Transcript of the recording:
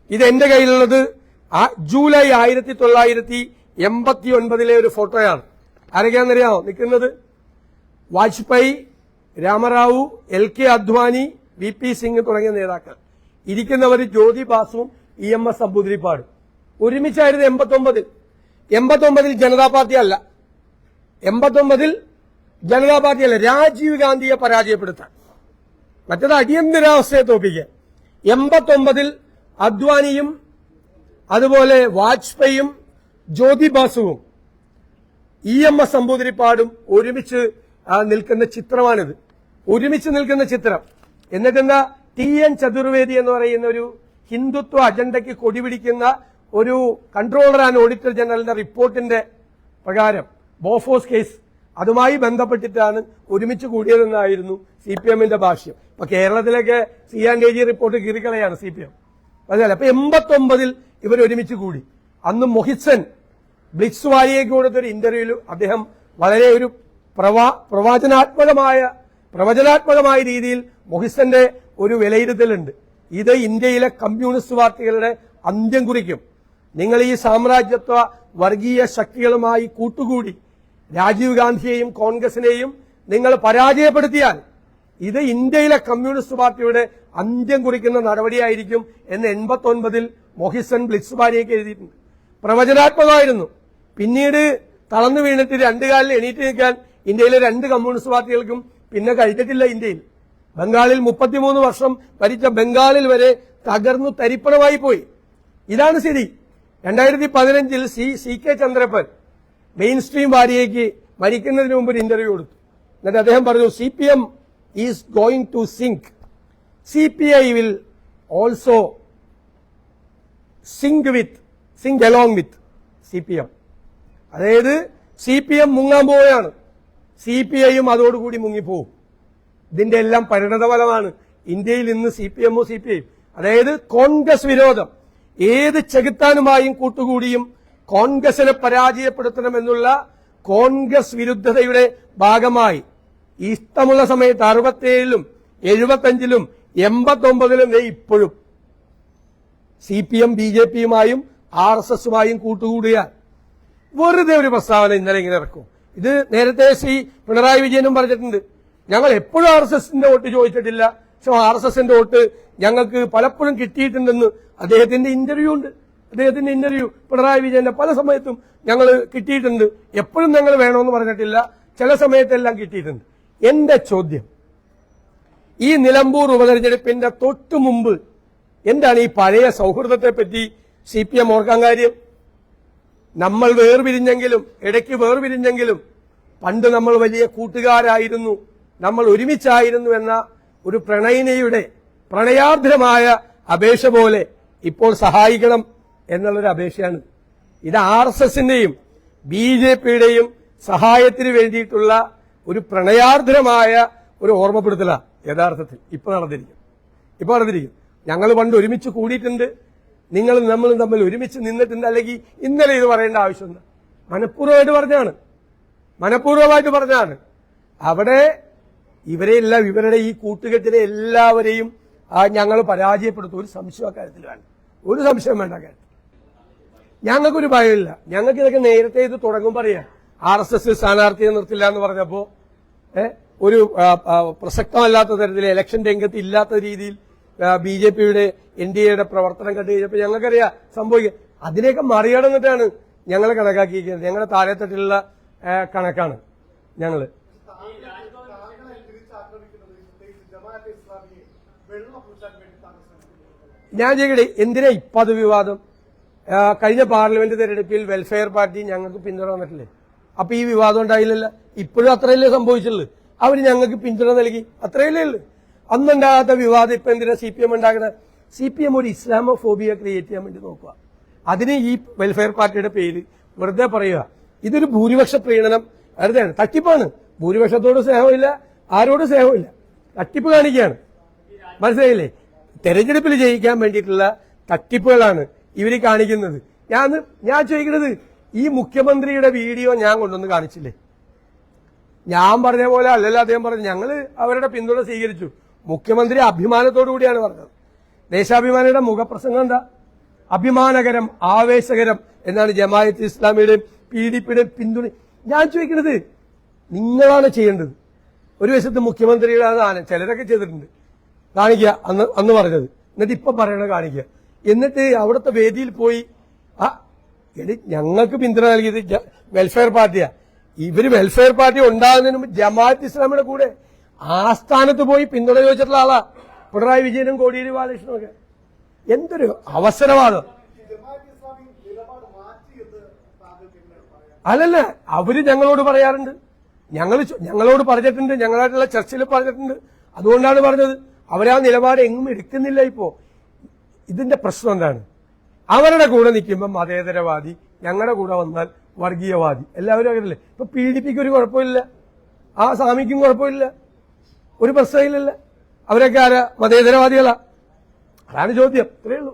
ഇത് എന്റെ കയ്യിലുള്ളത് ജൂലൈ 1989 ഒരു ഫോട്ടോയാണ്. ആരൊക്കെയാണെന്നറിയാമോ നിൽക്കുന്നത്? വാജ്പേയി, രാമറാവു, LK അദ്വാനി, VP സിംഗ് തുടങ്ങിയ നേതാക്കൾ. ഇരിക്കുന്നവർ ജ്യോതി ബാസുവും EMS നമ്പൂതിരിപ്പാടും ഒരുമിച്ചായിരുന്നു 89. ജനതാ പാർട്ടി അല്ല, 89 ജനതാ പാർട്ടിയല്ല, രാജീവ് ഗാന്ധിയെ പരാജയപ്പെടുത്താൻ, മറ്റത് അടിയന്തരാവസ്ഥയെ തോപ്പിക്കാൻ. 89 അദ്വാനിയും അതുപോലെ വാജ്പേയിയും ജ്യോതി ബാസുവും EMS നമ്പൂതിരിപ്പാടും ഒരുമിച്ച് നിൽക്കുന്ന ചിത്രമാണിത്. ഒരുമിച്ച് നിൽക്കുന്ന ചിത്രം. എന്നിട്ടെന്താ, TN ചതുർവേദി എന്ന് പറയുന്ന ഒരു ഹിന്ദുത്വ അജണ്ടയ്ക്ക് കൊടിപിടിക്കുന്ന ഒരു കൺട്രോളർ ആൻഡ് ഓഡിറ്റർ ജനറലിന്റെ റിപ്പോർട്ടിന്റെ പ്രകാരം ബോഫോസ് കേസ് അതുമായി ബന്ധപ്പെട്ടിട്ടാണ് ഒരുമിച്ച് കൂടിയതെന്നായിരുന്നു CPMന്റെ ഭാഷ്യം. ഇപ്പൊ കേരളത്തിലൊക്കെ C&AG റിപ്പോർട്ട് കീറിക്കളയാണ് CPM. അതല്ല, അപ്പൊ 89 ഇവർ ഒരുമിച്ച് കൂടി. അന്ന് മൊഹിസൻ ബ്ലിറ്റ്സ് വാരിയയ്ക്ക് കൊടുത്തൊരു ഇന്റർവ്യൂവിൽ അദ്ദേഹം വളരെ ഒരു പ്രവചനാത്മകമായ രീതിയിൽ മൊഹിസന്റെ ഒരു വിലയിരുത്തലുണ്ട്. ഇത് ഇന്ത്യയിലെ കമ്മ്യൂണിസ്റ്റ് പാർട്ടികളുടെ അന്ത്യം കുറിക്കും. നിങ്ങൾ ഈ സാമ്രാജ്യത്വ വർഗീയ ശക്തികളുമായി കൂട്ടുകൂടി രാജീവ് ഗാന്ധിയെയും കോൺഗ്രസിനെയും നിങ്ങൾ പരാജയപ്പെടുത്തിയാൽ ഇത് ഇന്ത്യയിലെ കമ്മ്യൂണിസ്റ്റ് പാർട്ടിയുടെ അന്ത്യം കുറിക്കുന്ന നടപടിയായിരിക്കും എന്ന് 89 മൊഹിസൻ ബ്ലിറ്റ്സ് വാരിയയ്ക്ക് എഴുതിയിട്ടുണ്ട്. പ്രവചനാത്മകമായിരുന്നു. പിന്നീട് തളർന്നു വീണിട്ട് രണ്ടു കാലിൽ എണീറ്റ് നിൽക്കാൻ ഇന്ത്യയിലെ 2 കമ്മ്യൂണിസ്റ്റ് പാർട്ടികൾക്കും പിന്നെ കഴിഞ്ഞിട്ടില്ല. ഇന്ത്യയിൽ ബംഗാളിൽ 33 വർഷം ഭരിച്ച ബംഗാളിൽ വരെ തകർന്നു തരിപ്പണമായി പോയി. ഇതാണ് സ്ഥിതി. 2015 CK ചന്ദ്രപ്പൻ മെയിൻ സ്ട്രീം വാരിയയ്ക്ക് മരിക്കുന്നതിന് മുമ്പ് ഒരു ഇന്റർവ്യൂ കൊടുത്തു. എന്നിട്ട് അദ്ദേഹം പറഞ്ഞു, CPM is going to sink, CPI will also sink along with CPM. അതായത് CPM മുങ്ങാൻ പോവുകയാണ്, CPIയും അതോടുകൂടി മുങ്ങിപ്പോവും. ഇതിന്റെ എല്ലാം പരിണതഫലമാണ് ഇന്ത്യയിൽ ഇന്ന് CPMഉം CPIയും. അതായത് കോൺഗ്രസ് വിരോധം. ഏത് ചെകുത്താനുമായും കൂട്ടുകൂടിയും കോൺഗ്രസിനെ പരാജയപ്പെടുത്തണമെന്നുള്ള കോൺഗ്രസ് വിരുദ്ധതയുടെ ഭാഗമായി ഇഷ്ടമുള്ള സമയത്ത് 67-ലും 75-ലും 89-ലും ഇപ്പോഴും CPM BJPയുമായും RSSുമായും കൂട്ടുകൂടിയാൽ വെറുതെ ഒരു പ്രസ്താവന ഇന്നലെ ഇങ്ങനെ ഇറക്കും. ഇത് നേരത്തെ ശ്രീ പിണറായി വിജയനും പറഞ്ഞിട്ടുണ്ട്. ഞങ്ങൾ എപ്പോഴും RSSന്റെ വോട്ട് ചോദിച്ചിട്ടില്ല, പക്ഷെ RSSന്റെ വോട്ട് ഞങ്ങൾക്ക് പലപ്പോഴും കിട്ടിയിട്ടുണ്ടെന്ന് അദ്ദേഹത്തിന്റെ ഇന്റർവ്യൂ ഉണ്ട്. അദ്ദേഹത്തിന്റെ ഇന്റർവ്യൂ പിണറായി വിജയന്റെ പല സമയത്തും ഞങ്ങൾ കിട്ടിയിട്ടുണ്ട്, എപ്പോഴും ഞങ്ങൾ വേണമെന്ന് പറഞ്ഞിട്ടില്ല, ചില സമയത്തെല്ലാം കിട്ടിയിട്ടുണ്ട്. എന്റെ ചോദ്യം, ഈ നിലമ്പൂർ ഉപതെരഞ്ഞെടുപ്പിന്റെ തൊട്ടു മുമ്പ് എന്താണ് ഈ പഴയ സൗഹൃദത്തെ പറ്റി CPM ഓർക്കാൻ കാര്യം? നമ്മൾ വേർപിരിഞ്ഞെങ്കിലും, ഇടയ്ക്ക് വേർപിരിഞ്ഞെങ്കിലും പണ്ട് നമ്മൾ വലിയ കൂട്ടുകാരായിരുന്നു, നമ്മൾ ഒരുമിച്ചായിരുന്നു എന്ന ഒരു പ്രണയിനിയുടെ പ്രണയാർദ്രമായ അപേക്ഷ പോലെ ഇപ്പോൾ സഹായിക്കണം എന്നുള്ളൊരു അപേക്ഷയാണ്. ഇത് RSSന്റെയും BJPയുടെയും സഹായത്തിന് വേണ്ടിയിട്ടുള്ള ഒരു പ്രണയാർദ്രമായ ഒരു ഓർമ്മപ്പെടുത്തലാണ് യഥാർത്ഥത്തിൽ ഇപ്പൊ നടന്നിരിക്കും. ഞങ്ങൾ പണ്ട് ഒരുമിച്ച് കൂടിയിട്ടുണ്ട്, നമ്മളും തമ്മിൽ ഒരുമിച്ച് നിന്നിട്ടുണ്ട്. അല്ലെങ്കിൽ ഇന്നലെ ഇത് പറയേണ്ട ആവശ്യമുണ്ട്? മനഃപൂർവ്വമായിട്ട് പറഞ്ഞാണ്. അവിടെ ഇവരെല്ലാം, ഇവരുടെ ഈ കൂട്ടുകെട്ടിനെ എല്ലാവരെയും ഞങ്ങൾ പരാജയപ്പെടുത്തും. ഒരു സംശയം അക്കാര്യത്തിൽ വേണ്ട, ഒരു സംശയം വേണ്ട കാര്യത്തിൽ. ഞങ്ങൾക്കൊരു ഭയമില്ല. ഞങ്ങൾക്ക് ഇതൊക്കെ നേരത്തെ ഇത് തുടങ്ങുമ്പോൾ അറിയാം. RSS സ്ഥാനാർത്ഥിയെ നിർത്തില്ല എന്ന് പറഞ്ഞപ്പോ ഒരു പ്രസക്തമല്ലാത്ത തരത്തിൽ ഇലക്ഷൻ രംഗത്ത് ഇല്ലാത്ത രീതിയിൽ BJPയുടെ NDAയുടെ പ്രവർത്തനം കണ്ടു കഴിഞ്ഞപ്പോൾ ഞങ്ങൾക്കറിയാം സംഭവിക്കുക. അതിനെയൊക്കെ മറികടന്നിട്ടാണ് ഞങ്ങൾ കണക്കാക്കിയിരിക്കുന്നത്. ഞങ്ങളുടെ താഴെത്തട്ടിലുള്ള കണക്കാണ് ഞങ്ങള്. ഞാൻ ചോദിക്കട്ടെ, എന്തിനാ ഇപ്പൊ അത് വിവാദം? കഴിഞ്ഞ പാർലമെന്റ് തെരഞ്ഞെടുപ്പിൽ വെൽഫെയർ പാർട്ടി ഞങ്ങൾക്ക് പിന്തുണ തന്നിട്ടില്ലേ? അപ്പൊ ഈ വിവാദം ഉണ്ടായില്ലല്ലോ. ഇപ്പോഴും അത്രയല്ലേ സംഭവിച്ചുള്ളൂ. അവർ ഞങ്ങൾക്ക് പിന്തുണ നൽകി, അത്രയല്ലേ ഉള്ളു. അന്നുണ്ടാകാത്ത വിവാദം ഇപ്പൊ എന്തിനാ CPM ഉണ്ടാക്കണത്? CPM ഒരു ഇസ്ലാമോഫോബിയ ക്രിയേറ്റ് ചെയ്യാൻ വേണ്ടി നോക്കുക. അതിന് ഈ വെൽഫെയർ പാർട്ടിയുടെ പേര് വെറുതെ പറയുക. ഇതൊരു ഭൂരിപക്ഷ പ്രീണനം, വെറുതെ തട്ടിപ്പാണ്. ഭൂരിപക്ഷത്തോട് സ്നേഹമില്ല, ആരോടും സ്നേഹമില്ല, തട്ടിപ്പ് കാണിക്കുകയാണ്. മനസ്സിലായില്ലേ? തെരഞ്ഞെടുപ്പിൽ ജയിക്കാൻ വേണ്ടിയിട്ടുള്ള തട്ടിപ്പുകളാണ് ഇവർ കാണിക്കുന്നത്. ഞാൻ ചോദിക്കുന്നത്, ഈ മുഖ്യമന്ത്രിയുടെ വീഡിയോ ഞാൻ കൊണ്ടുവന്ന് കാണിച്ചില്ലേ? ഞാൻ പറഞ്ഞ പോലെ അല്ലല്ലോ അദ്ദേഹം പറഞ്ഞു. ഞങ്ങൾ അവരുടെ പിന്തുണ സ്വീകരിച്ചു. മുഖ്യമന്ത്രി അഭിമാനത്തോടു കൂടിയാണ് പറഞ്ഞത്. ദേശാഭിമാനിയുടെ മുഖപ്രസംഗം എന്താ? അഭിമാനകരം, ആവേശകരം എന്നാണ് ജമാഅത്ത് ഇസ്ലാമിയുടെയും PDPയുടെയും പിന്തുണ. ഞാൻ ചോദിക്കുന്നത് നിങ്ങളാണ് ചെയ്യേണ്ടത്. ഒരു വശത്ത് മുഖ്യമന്ത്രിയുടെ ആണ് ചിലരൊക്കെ ചെയ്തിട്ടുണ്ട്, കാണിക്കുക അന്ന് പറഞ്ഞത്, എന്നിട്ട് ഇപ്പൊ പറയണ കാണിക്കുക. എന്നിട്ട് അവിടുത്തെ വേദിയിൽ പോയി ഞങ്ങൾക്ക് പിന്തുണ നൽകിയത് വെൽഫെയർ പാർട്ടിയാ. ഇവര് വെൽഫെയർ പാർട്ടി ഉണ്ടാകുന്നതിന് മുമ്പ് ജമാഅത്ത് ഇസ്ലാമിയുടെ കൂടെ ആസ്ഥാനത്ത് പോയി പിന്തുണ ചോദിച്ചിട്ടുള്ള ആളാ പിണറായി വിജയനും കോടിയേരി ബാലകൃഷ്ണനും ഒക്കെ. എന്തൊരു അവസരവാദം! അല്ലല്ല, അവര് ഞങ്ങളോട് പറയാറുണ്ട്, ഞങ്ങളോട് പറഞ്ഞിട്ടുണ്ട്, ഞങ്ങളായിട്ടുള്ള ചർച്ചയിൽ പറഞ്ഞിട്ടുണ്ട്. അതുകൊണ്ടാണ് പറഞ്ഞത്. അവരാ നിലപാട് എങ്ങും എടുക്കുന്നില്ല. ഇപ്പോ ഇതിന്റെ പ്രശ്നം എന്താണ്? അവരുടെ കൂടെ നിൽക്കുമ്പോൾ മതേതരവാദി, ഞങ്ങളുടെ കൂടെ വന്നാൽ വർഗീയവാദി, എല്ലാവരും അങ്ങനല്ലേ. ഇപ്പൊ PDPക്ക് ഒരു കുഴപ്പമില്ല, ആ സ്വാമിക്കും കുഴപ്പമില്ല, ഒരു പ്രശ്നമില്ലല്ല. അവരൊക്കെ ആരാ? മതേതരവാദികളാ. അതാണ് ചോദ്യം. ഇത്രയേ ഉള്ളൂ.